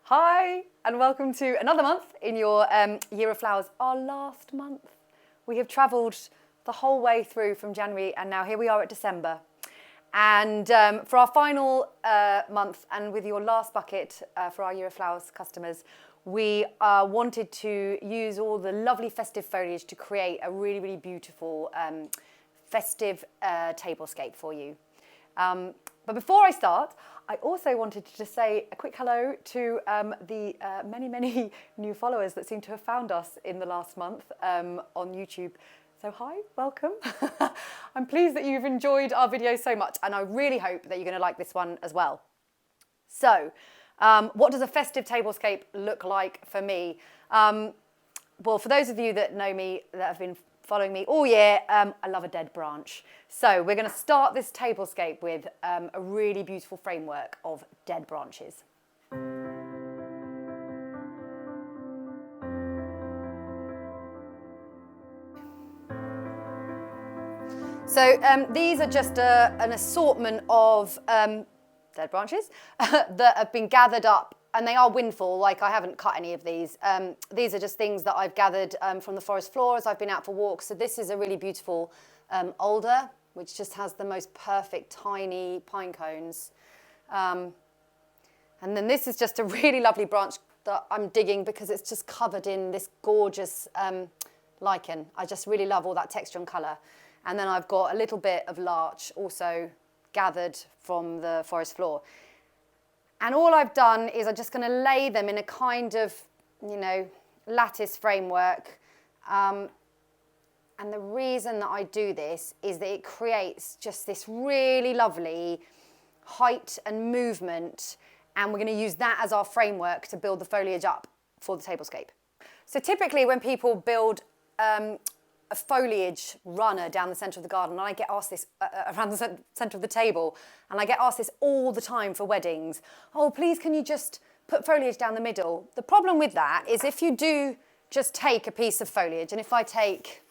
Hi, and welcome to another month in your Year of Flowers, our last month. We have travelled the whole way through from January, and now here we are at December. And for our final month, and with your last bucket for our Year of Flowers customers, we wanted to use all the lovely festive foliage to create a really, really beautiful festive tablescape for you. But before I start, I also wanted to just say a quick hello to the many, many new followers that seem to have found us in the last month on YouTube. So hi, welcome. I'm pleased that you've enjoyed our videos so much, and I really hope that you're going to like this one as well. So, what does a festive tablescape look like for me? Well, for those of you that know me, that have been following me all year, I love a dead branch. So we're going to start this tablescape with a really beautiful framework of dead branches. So these are just an assortment of dead branches that have been gathered up, and they are windfall, like I haven't cut any of these. These are just things that I've gathered from the forest floor as I've been out for walks. So this is a really beautiful alder, which just has the most perfect tiny pine cones. And then this is just a really lovely branch that I'm digging because it's just covered in this gorgeous lichen. I just really love all that texture and colour. And then I've got a little bit of larch also gathered from the forest floor. And all I've done is I'm just going to lay them in a kind of, lattice framework. And the reason that I do this is that it creates just this really lovely height and movement. And we're going to use that as our framework to build the foliage up for the tablescape. So typically when people build a foliage runner down the centre of the garden, and I get asked this around the centre of the table, and I get asked this all the time for weddings. Oh, please, can you just put foliage down the middle? The problem with that is if you do just take a piece of foliage, and if I take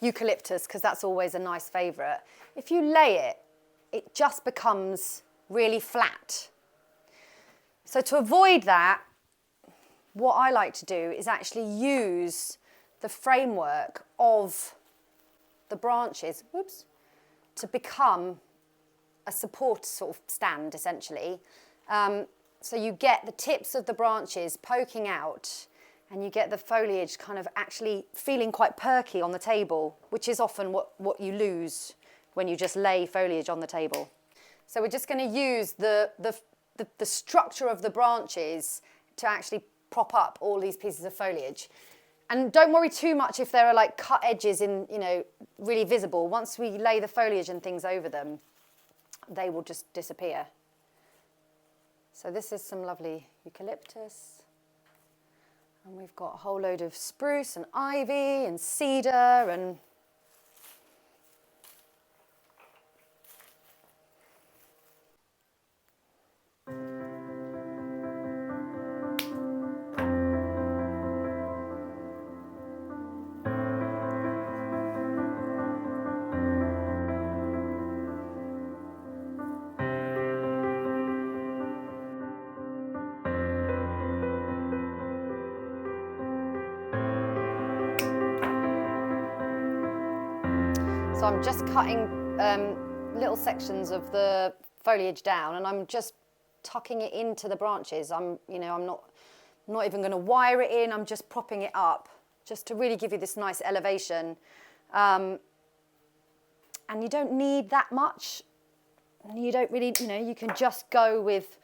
eucalyptus, because that's always a nice favourite, if you lay it, it just becomes really flat. So to avoid that, what I like to do is actually use the framework of the branches, to become a support sort of stand, essentially. So you get the tips of the branches poking out, and you get the foliage kind of actually feeling quite perky on the table, which is often what you lose when you just lay foliage on the table. So we're just going to use the structure of the branches to actually prop up all these pieces of foliage. And don't worry too much if there are like cut edges in, really visible. Once we lay the foliage and things over them, they will just disappear. So this is some lovely eucalyptus. And we've got a whole load of spruce and ivy and cedar and so I'm just cutting little sections of the foliage down, and I'm just tucking it into the branches. I'm not even going to wire it in. I'm just propping it up, just to really give you this nice elevation. And you don't need that much. You don't really, you can just go with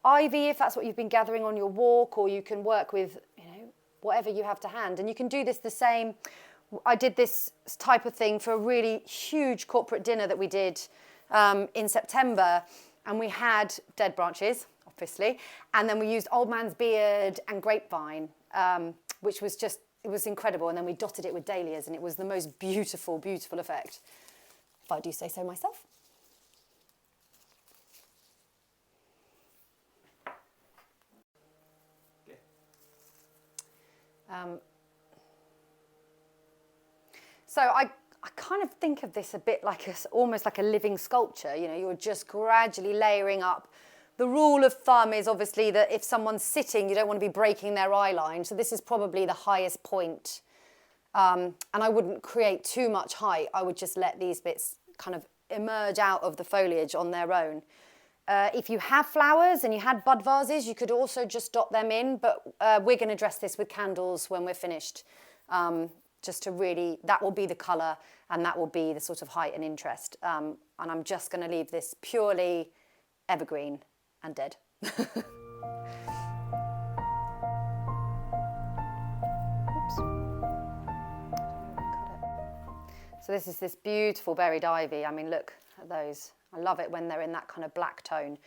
ivy if that's what you've been gathering on your walk, or you can work with, whatever you have to hand. And you can do this the same. I did this type of thing for a really huge corporate dinner that we did in September, and we had dead branches, obviously, and then we used old man's beard and grapevine, which was it was incredible, and then we dotted it with dahlias, and it was the most beautiful, beautiful effect, if I do say so myself. So I kind of think of this a bit like almost like a living sculpture. You're just gradually layering up The rule of thumb is obviously that if someone's sitting, you don't want to be breaking their eye line. So this is probably the highest point. And I wouldn't create too much height. I would just let these bits kind of emerge out of the foliage on their own. If you have flowers and you had bud vases, you could also just dot them in, but we're going to dress this with candles when we're finished, just to really, that will be the colour and that will be the sort of height and interest. And I'm just going to leave this purely evergreen and dead. So this is this beautiful buried ivy. I mean, look at those. I love it when they're in that kind of black tone.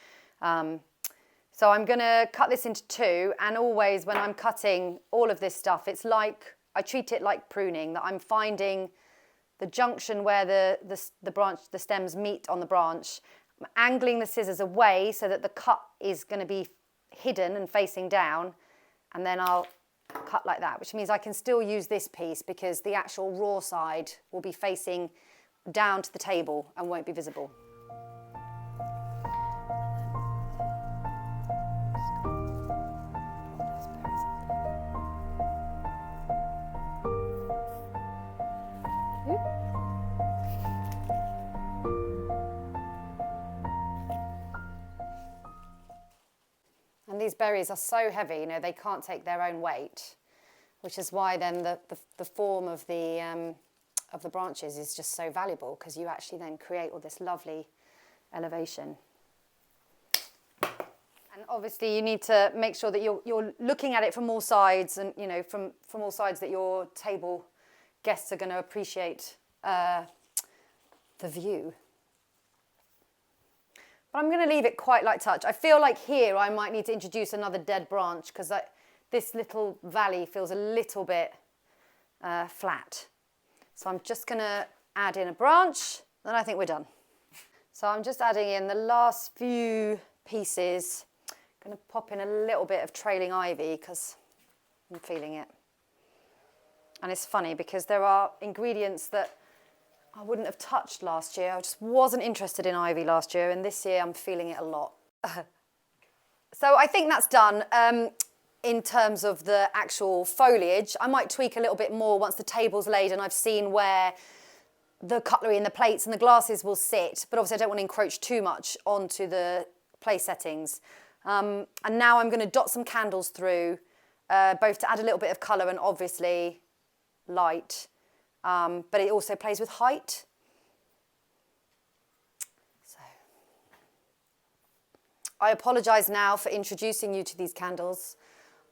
So I'm going to cut this into two, and always when I'm cutting all of this stuff, it's like, I treat it like pruning, that I'm finding the junction where the stems meet on the branch. I'm angling the scissors away so that the cut is going to be hidden and facing down, and then I'll cut like that, which means I can still use this piece because the actual raw side will be facing down to the table and won't be visible. And these berries are so heavy, you know, they can't take their own weight, which is why then the form of the branches is just so valuable, because you actually then create all this lovely elevation. And obviously you need to make sure that you're looking at it from all sides, and you know, from all sides, that your table guests are going to appreciate the view. But I'm going to leave it quite light touch. I feel like here I might need to introduce another dead branch, because this little valley feels a little bit flat. So I'm just going to add in a branch, then I think we're done. So I'm just adding in the last few pieces. I'm going to pop in a little bit of trailing ivy because I'm feeling it. And it's funny because there are ingredients that I wouldn't have touched last year. I just wasn't interested in ivy last year, and this year I'm feeling it a lot. So I think that's done. In terms of the actual foliage, I might tweak a little bit more once the table's laid and I've seen where the cutlery and the plates and the glasses will sit, but obviously I don't want to encroach too much onto the place settings. And now I'm going to dot some candles through, both to add a little bit of colour and obviously light, but it also plays with height. So I apologise now for introducing you to these candles.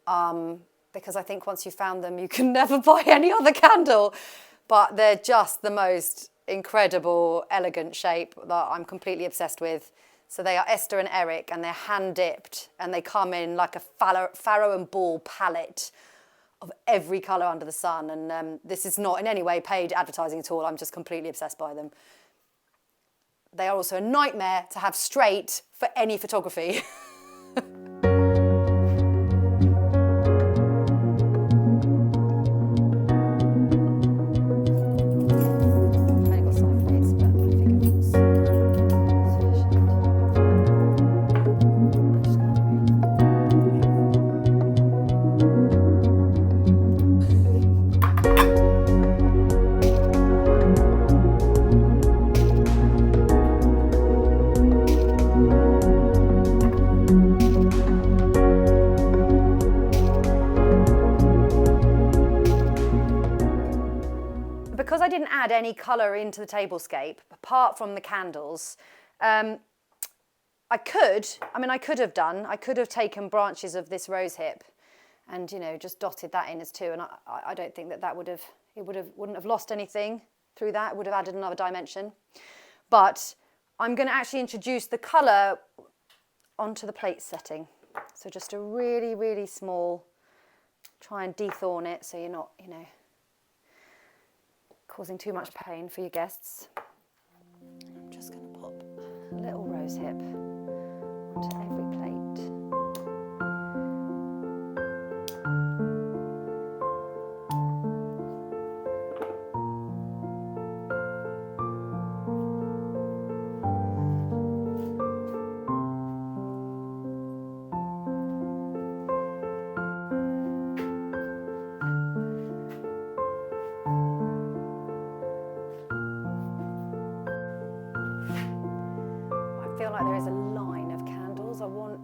Because I think once you found them, you can never buy any other candle. But they're just the most incredible, elegant shape that I'm completely obsessed with. So they are Esther and Eric, and they're hand-dipped, and they come in like a farrow and ball palette of every colour under the sun. And this is not in any way paid advertising at all. I'm just completely obsessed by them. They are also a nightmare to have straight for any photography. Because I didn't add any colour into the tablescape, apart from the candles, I could have taken branches of this rose hip and, you know, just dotted that in as two, and I don't think that wouldn't have lost anything through that. It would have added another dimension. But I'm going to actually introduce the colour onto the plate setting. So just a really, really small, try and dethorn it so you're not, you know, causing too much pain for your guests. I'm just going to pop a little rose hip onto every plate. want...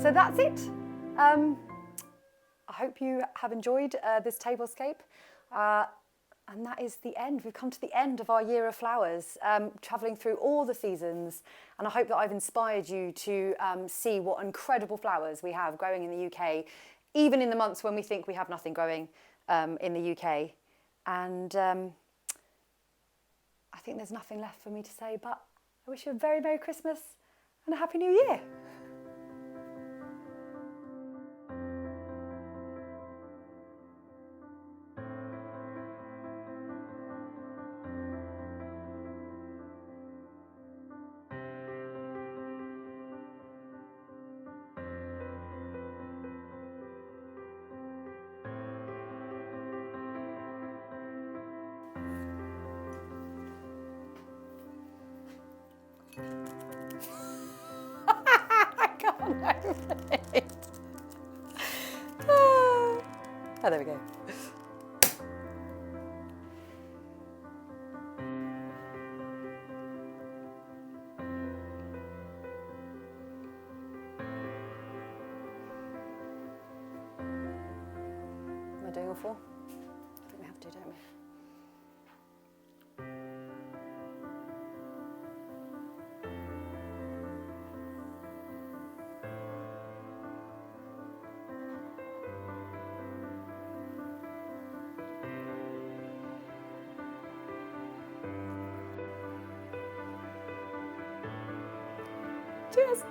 So that's it. I hope you have enjoyed this tablescape. And that is the end. We've come to the end of our year of flowers, travelling through all the seasons. And I hope that I've inspired you to see what incredible flowers we have growing in the UK, even in the months when we think we have nothing growing in the UK. And I think there's nothing left for me to say, but I wish you a very Merry Christmas and a Happy New Year. I can't open it. Oh, there we go. Am I doing all four? I think we have to, don't we? Cheers.